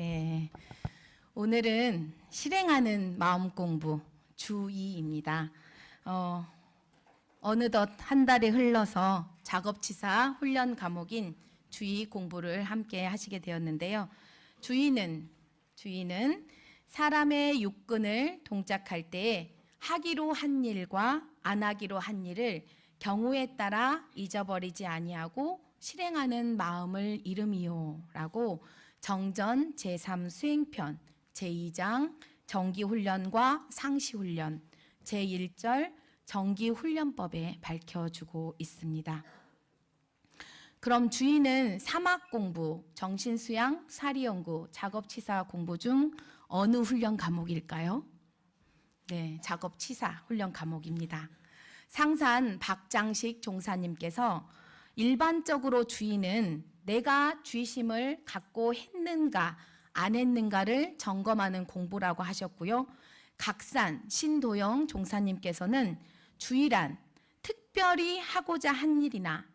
네, 오늘은 실행하는 마음 공부 주 2입니다. 어느덧 한 달이 흘러서 작업치사 훈련 과목인 주2 공부를 함께 하시게 되었는데요. 주2는 사람의 육근을 동작할 때 하기로 한 일과 안 하기로 한 일을 경우에 따라 잊어버리지 아니하고 실행하는 마음을 이름이요 라고 정전 제3 수행편 제2장 정기훈련과 상시훈련 제1절 정기훈련법에 밝혀주고 있습니다. 그럼 주2는 사막 공부, 정신수양, 사리연구, 작업치사 공부 중 어느 훈련 과목일까요? 네, 작업치사 훈련 과목입니다. 상산 박장식 종사님께서 일반적으로 주2는 내가 주의심을 갖고 했는가 안 했는가를 점검하는 공부라고 하셨고요. 각산 신도영 종사님께서는 주2란 특별히 하고자 한 일이나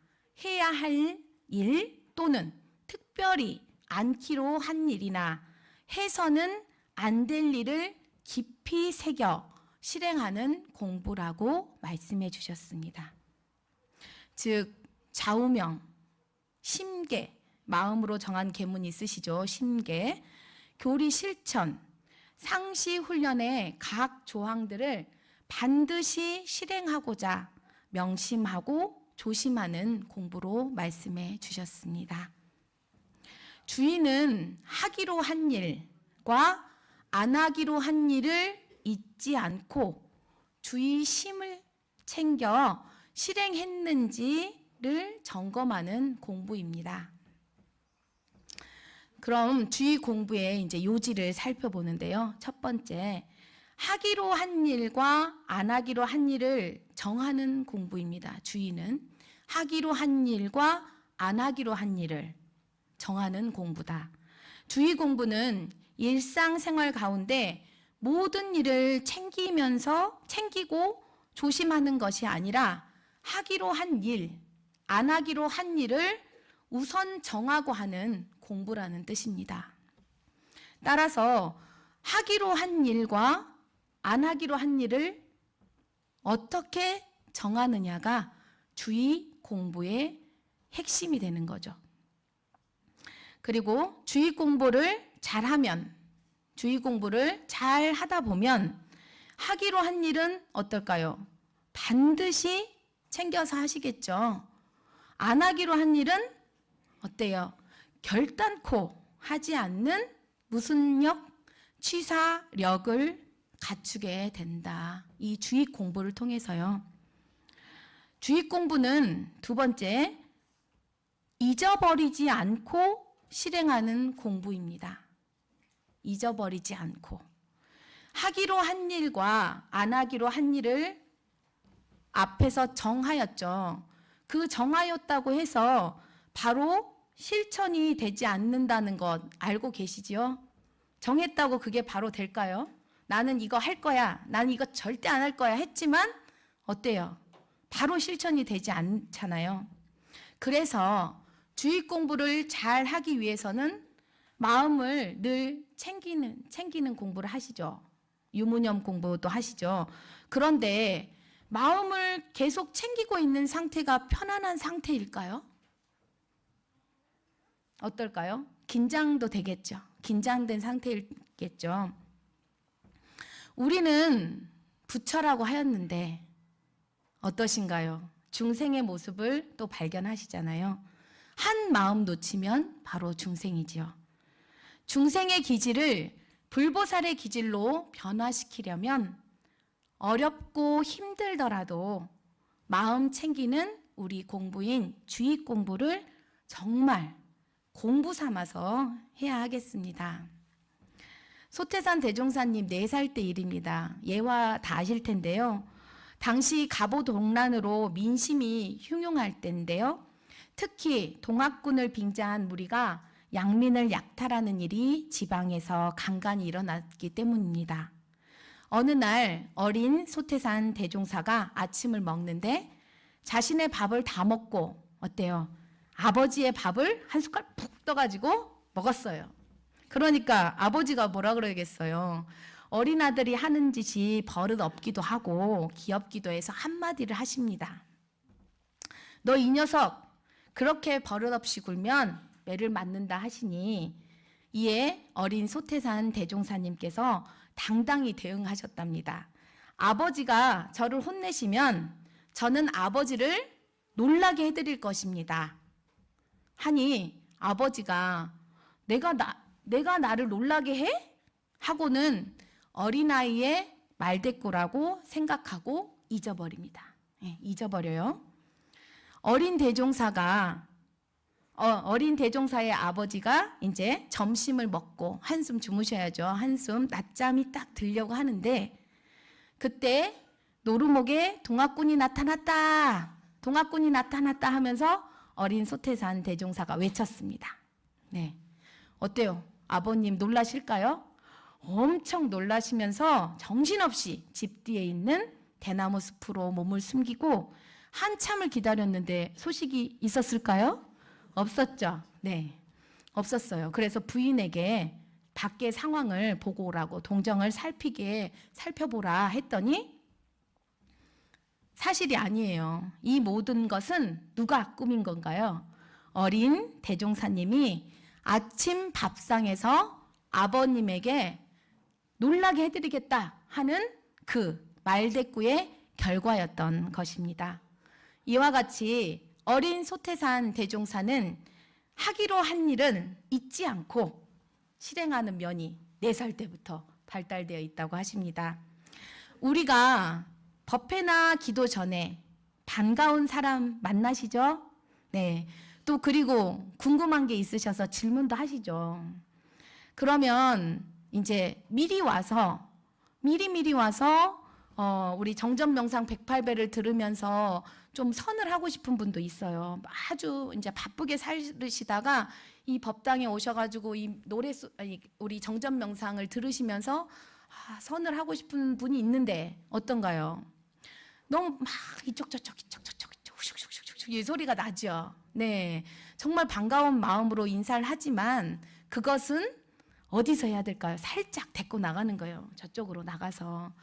해야 할 일 또는 특별히 않기로 한 일이나 해서는 안 될 일을 깊이 새겨 실행하는 공부라고 말씀해 주셨습니다. 즉 좌우명, 심계, 마음으로 정한 계문이 있으시죠. 심계, 교리 실천, 상시 훈련의 각 조항들을 반드시 실행하고자 명심하고 조심하는 공부로 말씀해 주셨습니다. 주2는 하기로 한 일과 안 하기로 한 일을 잊지 않고 주의 심을 챙겨 실행했는지를 점검하는 공부입니다. 그럼 주의 공부의 이제 요지를 살펴보는데요. 첫 번째, 하기로 한 일과 안 하기로 한 일을 정하는 공부입니다. 주의는 하기로 한 일과 안 하기로 한 일을 정하는 공부다. 주의 공부는 일상생활 가운데 모든 일을 챙기고 조심하는 것이 아니라 하기로 한 일, 안 하기로 한 일을 우선 정하고 하는 공부라는 뜻입니다. 따라서 하기로 한 일과 안 하기로 한 일을 어떻게 정하느냐가 주의 공부의 핵심이 되는 거죠. 그리고 주의 공부를 잘하면, 주의 공부를 잘 하다 보면 하기로 한 일은 어떨까요? 반드시 챙겨서 하시겠죠. 안 하기로 한 일은 어때요? 결단코 하지 않는 무순력, 취사력을 갖추게 된다. 이 주의 공부를 통해서요. 주의 공부는 두 번째, 잊어버리지 않고 실행하는 공부입니다. 잊어버리지 않고. 하기로 한 일과 안 하기로 한 일을 앞에서 정하였죠. 그 정하였다고 해서 바로 실천이 되지 않는다는 것 알고 계시지요? 정했다고 그게 바로 될까요? 나는 이거 할 거야. 나는 이거 절대 안 할 거야 했지만 어때요? 바로 실천이 되지 않잖아요. 그래서 주의 공부를 잘 하기 위해서는 마음을 늘 챙기는 공부를 하시죠. 유무념 공부도 하시죠. 그런데 마음을 계속 챙기고 있는 상태가 편안한 상태일까요? 어떨까요? 긴장도 되겠죠. 긴장된 상태겠죠. 우리는 부처라고 하였는데 어떠신가요? 중생의 모습을 또 발견하시잖아요. 한 마음 놓치면 바로 중생이지요. 중생의 기질을 불보살의 기질로 변화시키려면 어렵고 힘들더라도 마음 챙기는 우리 공부인 주의 공부를 정말 공부 삼아서 해야 하겠습니다. 소태산 대종사님 4살 때 일입니다. 예화 다 아실 텐데요. 당시 갑오동란으로 민심이 흉흉할 때인데요. 특히 동학군을 빙자한 무리가 양민을 약탈하는 일이 지방에서 간간히 일어났기 때문입니다. 어느 날 어린 소태산 대종사가 아침을 먹는데 자신의 밥을 다 먹고 어때요? 아버지의 밥을 한 숟갈 푹 떠가지고 먹었어요. 그러니까 아버지가 뭐라 그러겠어요. 어린 아들이 하는 짓이 버릇 없기도 하고 귀엽기도 해서 한마디를 하십니다. 너 이 녀석 그렇게 버릇없이 굴면 매를 맞는다 하시니 이에 어린 소태산 대종사님께서 당당히 대응하셨답니다. 아버지가 저를 혼내시면 저는 아버지를 놀라게 해드릴 것입니다. 하니 아버지가 내가 나를 놀라게 해? 하고는 어린아이의 말대꾸라고 생각하고 잊어버립니다. 잊어버려요. 어린 대종사의 아버지가 이제 점심을 먹고 한숨 주무셔야죠. 한숨 낮잠이 딱 들려고 하는데 그때 노루목에 동학군이 나타났다. 동학군이 나타났다 하면서 어린 소태산 대종사가 외쳤습니다. 네. 어때요? 아버님 놀라실까요? 엄청 놀라시면서 정신없이 집 뒤에 있는 대나무 숲으로 몸을 숨기고 한참을 기다렸는데 소식이 있었을까요? 없었죠. 네, 없었어요. 그래서 부인에게 밖의 상황을 보고 오라고 동정을 살펴보라 했더니 사실이 아니에요. 이 모든 것은 누가 꾸민 건가요? 어린 대종사님이 아침 밥상에서 아버님에게 놀라게 해드리겠다 하는 그 말대꾸의 결과였던 것입니다. 이와 같이 어린 소태산 대종사는 하기로 한 일은 잊지 않고 실행하는 면이 4살 때부터 발달되어 있다고 하십니다. 우리가 법회나 기도 전에 반가운 사람 만나시죠? 네. 또 그리고 궁금한 게 있으셔서 질문도 하시죠. 그러면 이제 미리 와서 우리 정전명상 108배를 들으면서 좀 선을 하고 싶은 분도 있어요. 아주 이제 바쁘게 살으시다가 이 법당에 오셔가지고 이 우리 정전명상을 들으시면서 선을 하고 싶은 분이 있는데 어떤가요? 너무 막 이쪽 슉슉슉슉슉 이 소리가 나죠. 네, 정말 반가운 마음으로 인사를 하지만 그것은 어디서 해야 될까요? 살짝 데리고 나가는 거예요. 저쪽으로 나가서.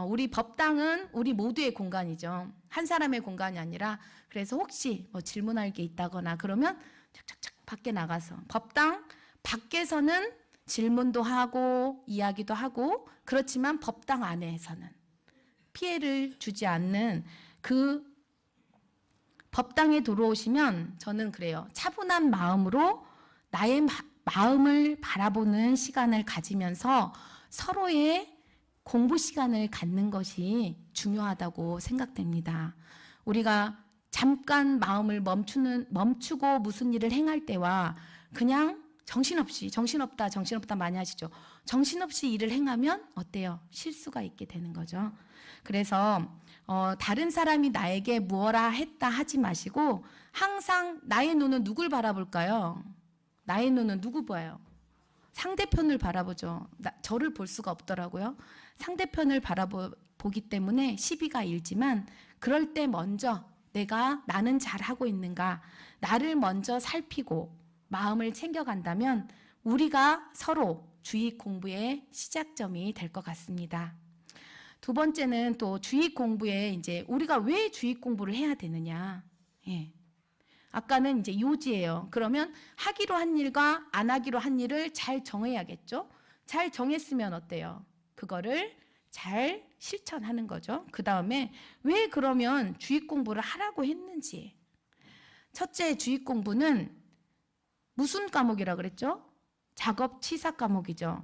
우리 법당은 우리 모두의 공간이죠. 한 사람의 공간이 아니라 그래서 혹시 뭐 질문할 게 있다거나 그러면 착착착 밖에 나가서 법당 밖에서는 질문도 하고 이야기도 하고 그렇지만 법당 안에서는 피해를 주지 않는 그 법당에 들어오시면 저는 그래요. 차분한 마음으로 나의 마음을 바라보는 시간을 가지면서 서로의 공부 시간을 갖는 것이 중요하다고 생각됩니다. 우리가 잠깐 마음을 멈추고 무슨 일을 행할 때와 그냥 정신없다 많이 하시죠. 정신없이 일을 행하면 어때요? 실수가 있게 되는 거죠. 그래서 다른 사람이 나에게 무엇라 했다 하지 마시고 항상 나의 눈은 누굴 바라볼까요? 나의 눈은 누구 봐요? 상대편을 바라보죠. 저를 볼 수가 없더라고요. 상대편을 바라보기 때문에 시비가 일지만 그럴 때 먼저 나는 잘하고 있는가 나를 먼저 살피고 마음을 챙겨간다면 우리가 서로 주의 공부의 시작점이 될 것 같습니다. 두 번째는 또 주의 공부에 이제 우리가 왜 주의 공부를 해야 되느냐. 아까는 이제 요지예요. 그러면 하기로 한 일과 안 하기로 한 일을 잘 정해야겠죠. 잘 정했으면 어때요? 그거를 잘 실천하는 거죠. 그 다음에 왜 그러면 주의 공부를 하라고 했는지. 첫째 주의 공부는 무슨 과목이라 그랬죠? 작업치사 과목이죠.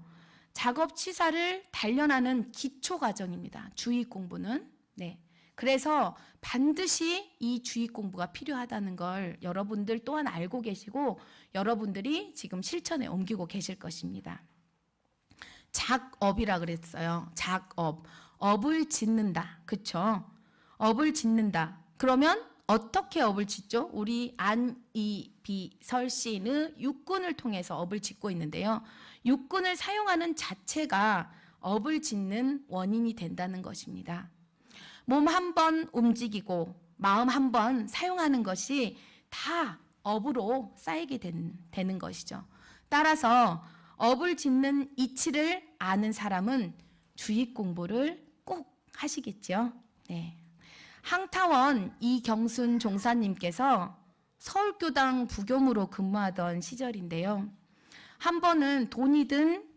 작업치사를 단련하는 기초 과정입니다. 주의 공부는. 네. 그래서 반드시 이 주의 공부가 필요하다는 걸 여러분들 또한 알고 계시고 여러분들이 지금 실천에 옮기고 계실 것입니다. 작업이라 그랬어요. 작업. 업을 짓는다. 그쵸? 업을 짓는다. 그러면 어떻게 업을 짓죠? 우리 안, 이, 비, 설, 시, 느, 육군을 통해서 업을 짓고 있는데요. 육군을 사용하는 자체가 업을 짓는 원인이 된다는 것입니다. 몸 한 번 움직이고 마음 한 번 사용하는 것이 다 업으로 쌓이게 되는 것이죠. 따라서 업을 짓는 이치를 아는 사람은 주입 공부를 꼭 하시겠죠. 네. 항타원 이경순 종사님께서 서울교당 부교무로 근무하던 시절인데요. 한 번은 돈이 든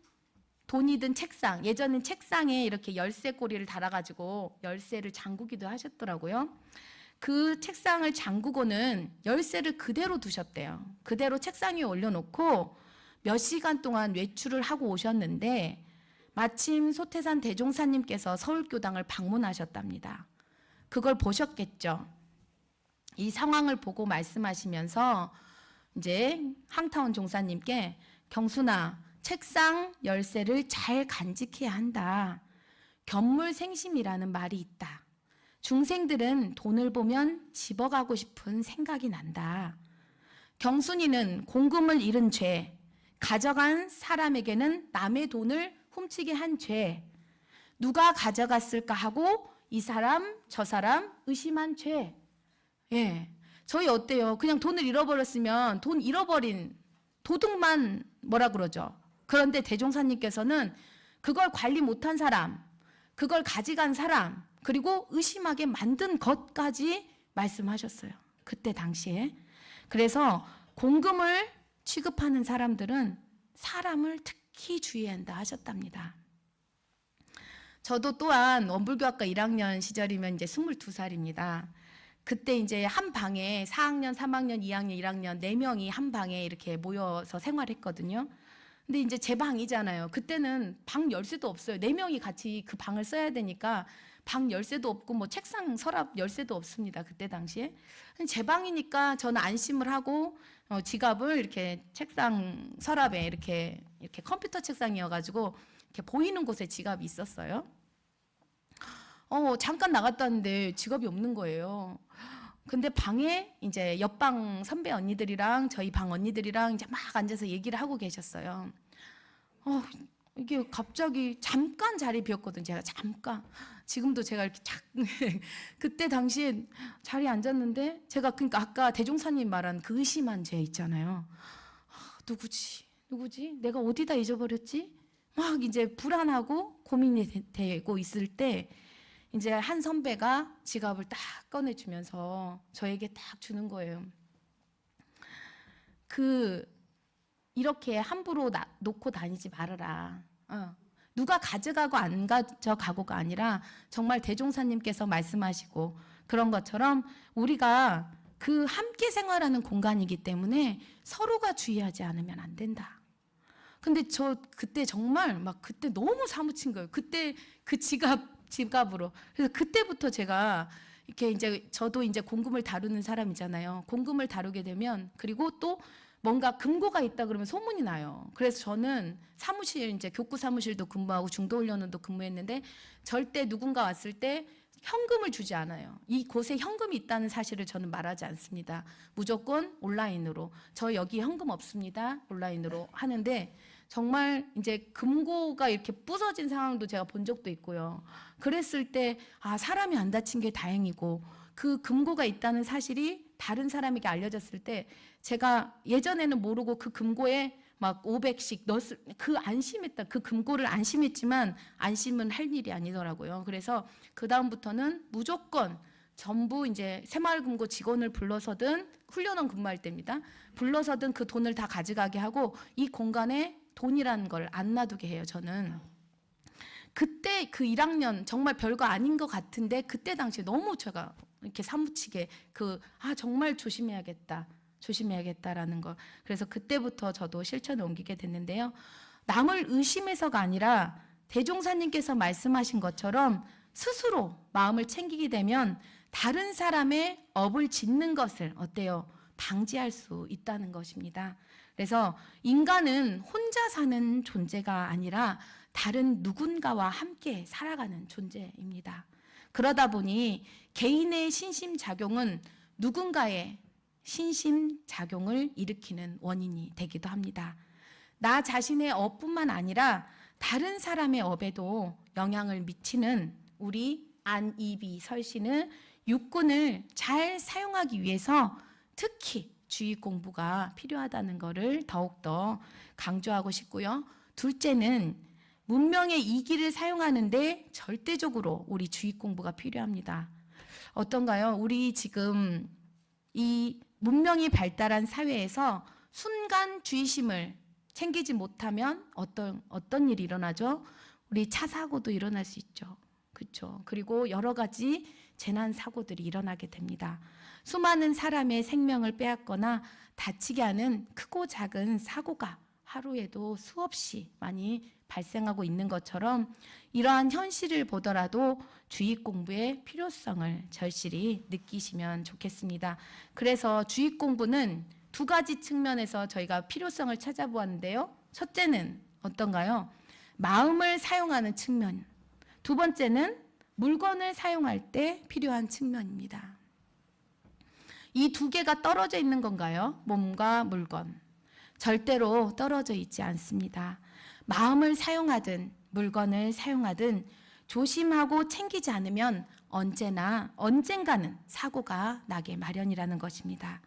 책상, 예전엔 책상에 이렇게 열쇠고리를 달아가지고 열쇠를 잠그기도 하셨더라고요. 그 책상을 잠그고는 열쇠를 그대로 두셨대요. 그대로 책상 위에 올려놓고 몇 시간 동안 외출을 하고 오셨는데 마침 소태산 대종사님께서 서울교당을 방문하셨답니다. 그걸 보셨겠죠. 이 상황을 보고 말씀하시면서 이제 항타원 종사님께 경순아, 책상 열쇠를 잘 간직해야 한다. 견물생심이라는 말이 있다. 중생들은 돈을 보면 집어가고 싶은 생각이 난다. 경순이는 공금을 잃은 죄, 가져간 사람에게는 남의 돈을 훔치게 한 죄, 누가 가져갔을까 하고 이 사람 저 사람 의심한 죄. 예, 저희 어때요? 그냥 돈을 잃어버렸으면 돈 잃어버린 도둑만 뭐라 그러죠. 그런데 대종사님께서는 그걸 관리 못한 사람, 그걸 가져간 사람, 그리고 의심하게 만든 것까지 말씀하셨어요. 그때 당시에. 그래서 공금을 취급하는 사람들은 사람을 특히 주의한다 하셨답니다. 저도 또한 원불교학과 1학년 시절이면 이제 22살입니다. 그때 이제 한 방에 4학년, 3학년, 2학년, 1학년 4명이 한 방에 이렇게 모여서 생활했거든요. 근데 이제 제 방이잖아요. 그때는 방 열쇠도 없어요. 4명이 같이 그 방을 써야 되니까 방 열쇠도 없고 뭐 책상 서랍 열쇠도 없습니다. 그때 당시에. 제 방이니까 저는 안심을 하고 지갑을 이렇게 책상 서랍에 이렇게 컴퓨터 책상이어가지고 이렇게 보이는 곳에 지갑이 있었어요. 잠깐 나갔다 왔는데 지갑이 없는 거예요. 근데 방에 이제 옆방 선배 언니들이랑 저희 방 언니들이랑 이제 막 앉아서 얘기를 하고 계셨어요. 이게 갑자기 잠깐 자리 비었거든요. 제가 잠깐. 지금도 제가 이렇게 그때 당시에 자리에 앉았는데 제가 그러니까 아까 대종사님 말한 그 의심한 죄 있잖아요. 누구지? 내가 어디다 잊어버렸지? 막 이제 불안하고 고민이 되고 있을 때 이제 한 선배가 지갑을 딱 꺼내주면서 저에게 딱 주는 거예요. 이렇게 함부로 놓고 다니지 말아라. 누가 가져가고 안 가져가고가 아니라 정말 대종사님께서 말씀하시고 그런 것처럼 우리가 그 함께 생활하는 공간이기 때문에 서로가 주의하지 않으면 안 된다. 근데 저 그때 정말 막 그때 너무 사무친 거예요. 그때 그 지갑으로. 그래서 그때부터 제가 이렇게 이제 저도 이제 공금을 다루는 사람이잖아요. 공금을 다루게 되면 그리고 또 뭔가 금고가 있다 그러면 소문이 나요. 그래서 저는 사무실 이제 교구 사무실도 근무하고 중도훈련원도 근무했는데 절대 누군가 왔을 때 현금을 주지 않아요. 이곳에 현금이 있다는 사실을 저는 말하지 않습니다. 무조건 온라인으로. 저 여기 현금 없습니다. 온라인으로 하는데 정말 이제 금고가 이렇게 부서진 상황도 제가 본 적도 있고요. 그랬을 때 사람이 안 다친 게 다행이고 그 금고가 있다는 사실이 다른 사람에게 알려졌을 때 제가 예전에는 모르고 그 금고에 막 500씩 넣었을 그 안심했다. 그 금고를 안심했지만 안심은 할 일이 아니더라고요. 그래서 그 다음부터는 무조건 전부 이제 새마을금고 직원을 불러서든 훈련원 근무할 때입니다. 불러서든 그 돈을 다 가져가게 하고 이 공간에 돈이라는 걸 안 놔두게 해요. 저는. 그때 그 1학년 정말 별거 아닌 것 같은데 그때 당시에 너무 제가 이렇게 사무치게 정말 조심해야겠다라는 거. 그래서 그때부터 저도 실천에 옮기게 됐는데요. 남을 의심해서가 아니라 대종사님께서 말씀하신 것처럼 스스로 마음을 챙기게 되면 다른 사람의 업을 짓는 것을 어때요? 방지할 수 있다는 것입니다. 그래서 인간은 혼자 사는 존재가 아니라 다른 누군가와 함께 살아가는 존재입니다. 그러다 보니 개인의 신심작용은 누군가의 신심작용을 일으키는 원인이 되기도 합니다. 나 자신의 업뿐만 아니라 다른 사람의 업에도 영향을 미치는 우리 안이비 설신은 육군을 잘 사용하기 위해서 특히 주의 공부가 필요하다는 것을 더욱더 강조하고 싶고요. 둘째는 문명의 이기를 사용하는데 절대적으로 우리 주의 공부가 필요합니다. 어떤가요? 우리 지금 이 문명이 발달한 사회에서 순간 주의심을 챙기지 못하면 어떤 일이 일어나죠? 우리 차 사고도 일어날 수 있죠. 그렇죠? 그리고 여러 가지 재난 사고들이 일어나게 됩니다. 수많은 사람의 생명을 빼앗거나 다치게 하는 크고 작은 사고가 하루에도 수없이 많이 발생하고 있는 것처럼 이러한 현실을 보더라도 주의 공부의 필요성을 절실히 느끼시면 좋겠습니다. 그래서 주의 공부는 두 가지 측면에서 저희가 필요성을 찾아보았는데요. 첫째는 어떤가요? 마음을 사용하는 측면. 두 번째는 물건을 사용할 때 필요한 측면입니다. 이 두 개가 떨어져 있는 건가요? 몸과 물건. 절대로 떨어져 있지 않습니다. 마음을 사용하든 물건을 사용하든 조심하고 챙기지 않으면 언젠가는 사고가 나게 마련이라는 것입니다.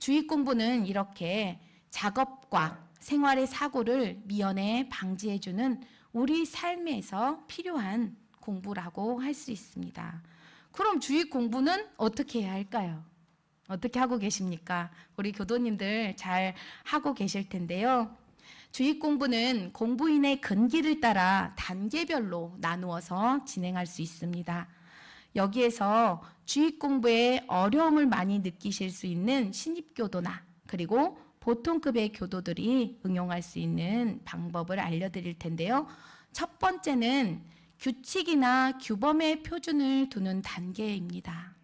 주의 공부는 이렇게 작업과 생활의 사고를 미연에 방지해주는 우리 삶에서 필요한 공부라고 할 수 있습니다. 그럼 주의 공부는 어떻게 해야 할까요? 어떻게 하고 계십니까? 우리 교도님들 잘 하고 계실 텐데요. 주의 공부는 공부인의 근기를 따라 단계별로 나누어서 진행할 수 있습니다. 여기에서 주의 공부에 어려움을 많이 느끼실 수 있는 신입교도나 그리고 보통급의 교도들이 응용할 수 있는 방법을 알려드릴 텐데요. 첫 번째는 규칙이나 규범의 표준을 두는 단계입니다.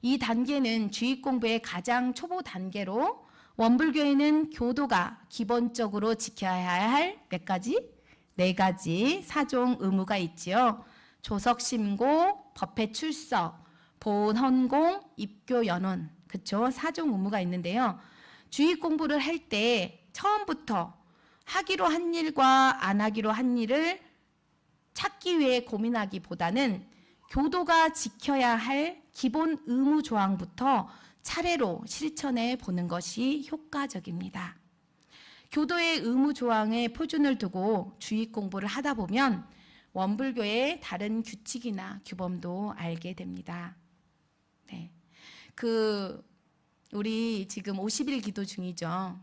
이 단계는 주의 공부의 가장 초보 단계로 원불교에는 교도가 기본적으로 지켜야 할 몇 가지? 4가지 사종 의무가 있지요. 조석심고, 법회 출석, 보훈헌공, 입교 연원, 그쵸? 사종 의무가 있는데요. 주의 공부를 할 때 처음부터 하기로 한 일과 안 하기로 한 일을 찾기 위해 고민하기보다는 교도가 지켜야 할 기본 의무 조항부터 차례로 실천해 보는 것이 효과적입니다. 교도의 의무 조항에 표준을 두고 주의 공부를 하다 보면 원불교의 다른 규칙이나 규범도 알게 됩니다. 네. 우리 지금 50일 기도 중이죠.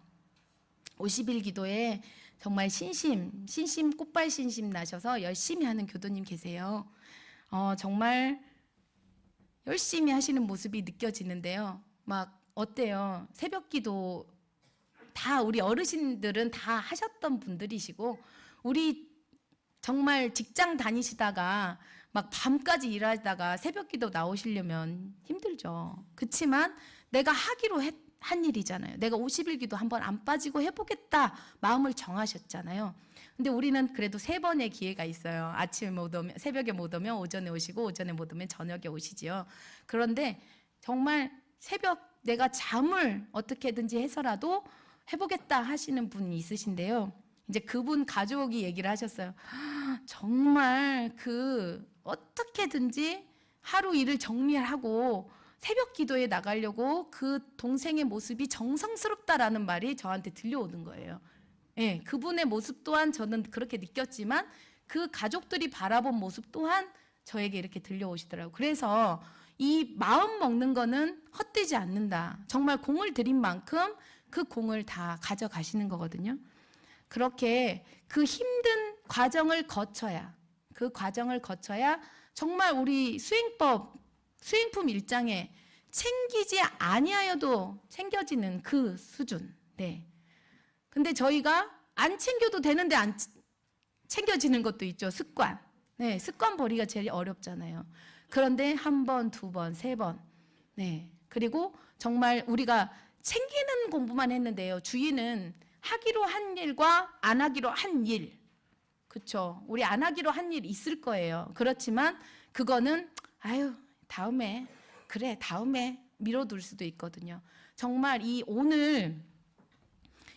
50일 기도에 정말 꽃발 신심 나셔서 열심히 하는 교도님 계세요. 정말 열심히 하시는 모습이 느껴지는데요. 막 어때요? 새벽 기도 다 우리 어르신들은 다 하셨던 분들이시고 우리 정말 직장 다니시다가 막 밤까지 일하다가 새벽 기도 나오시려면 힘들죠. 그렇지만 내가 하기로 한 일이잖아요. 내가 50일 기도 한번 안 빠지고 해보겠다 마음을 정하셨잖아요. 근데 우리는 그래도 3번의 기회가 있어요. 아침에 못 오면, 새벽에 못 오면 오전에 오시고 오전에 못 오면 저녁에 오시지요. 그런데 정말 새벽 내가 잠을 어떻게든지 해서라도 해보겠다 하시는 분이 있으신데요. 이제 그분 가족이 얘기를 하셨어요. 정말 어떻게든지 하루 일을 정리하고 새벽 기도에 나가려고 그 동생의 모습이 정성스럽다라는 말이 저한테 들려오는 거예요. 예, 그분의 모습 또한 저는 그렇게 느꼈지만 그 가족들이 바라본 모습 또한 저에게 이렇게 들려오시더라고요. 그래서 이 마음 먹는 거는 헛되지 않는다. 정말 공을 들인 만큼 그 공을 다 가져가시는 거거든요. 그렇게 그 힘든 과정을 거쳐야 정말 우리 수행품 일장에 챙기지 아니하여도 챙겨지는 그 수준. 네. 근데 저희가 안 챙겨도 되는데 안 챙겨지는 것도 있죠. 습관. 네, 습관 버리기가 제일 어렵잖아요. 그런데 1번, 2번, 3번. 네. 그리고 정말 우리가 챙기는 공부만 했는데요. 주의는 하기로 한 일과 안 하기로 한 일. 그렇죠. 우리 안 하기로 한 일 있을 거예요. 그렇지만 그거는 다음에 미뤄둘 수도 있거든요. 정말 오늘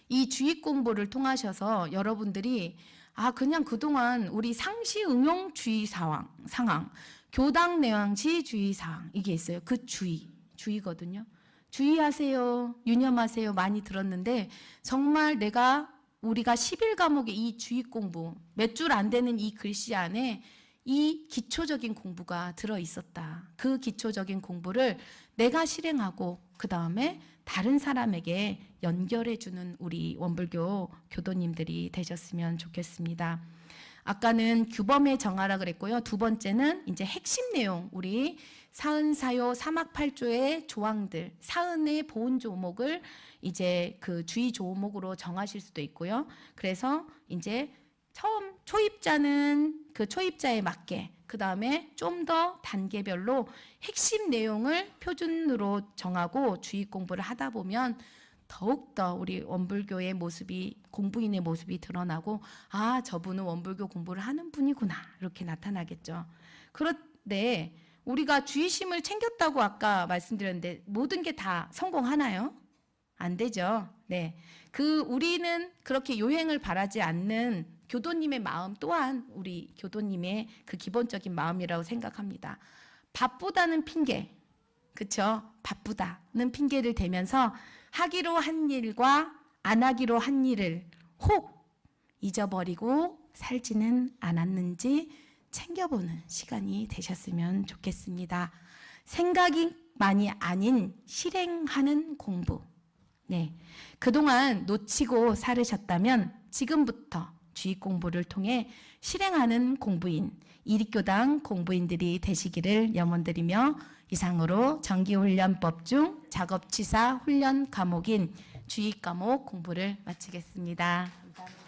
이 주의 공부를 통하셔서 여러분들이 그냥 그동안 우리 상시 응용 주의 상황, 교당 내왕시 주의 사항 이게 있어요. 그 주의거든요. 주의하세요, 유념하세요 많이 들었는데 정말 우리가 11과목의 이 주의 공부, 몇 줄 안 되는 이 글씨 안에 이 기초적인 공부가 들어 있었다. 그 기초적인 공부를 내가 실행하고 그 다음에 다른 사람에게 연결해 주는 우리 원불교 교도님들이 되셨으면 좋겠습니다. 아까는 규범의 정하라 그랬고요. 두 번째는 이제 핵심 내용, 우리 사은사요 3학 8조의 조항들, 사은의 보훈 조목을 이제 그 주의 조목으로 정하실 수도 있고요. 그래서 이제 처음 초입자는 그 초입자에 맞게, 그 다음에 좀 더 단계별로 핵심 내용을 표준으로 정하고 주의 공부를 하다 보면 더욱더 우리 원불교의 모습이, 공부인의 모습이 드러나고, 아, 저분은 원불교 공부를 하는 분이구나, 이렇게 나타나겠죠. 그런데 우리가 주의심을 챙겼다고 아까 말씀드렸는데 모든 게 다 성공하나요? 안 되죠. 네. 우리는 그렇게 요행을 바라지 않는 교도님의 마음 또한 우리 교도님의 그 기본적인 마음이라고 생각합니다. 바쁘다는 핑계, 그쵸? 바쁘다는 핑계를 대면서 하기로 한 일과 안 하기로 한 일을 혹 잊어버리고 살지는 않았는지 챙겨보는 시간이 되셨으면 좋겠습니다. 생각이만이 아닌 실행하는 공부. 네, 그동안 놓치고 살으셨다면 지금부터 주의 공부를 통해 실행하는 공부인, 이립교당 공부인들이 되시기를 염원드리며 이상으로 정기훈련법 중 작업치사 훈련 과목인 주의 과목 공부를 마치겠습니다. 감사합니다.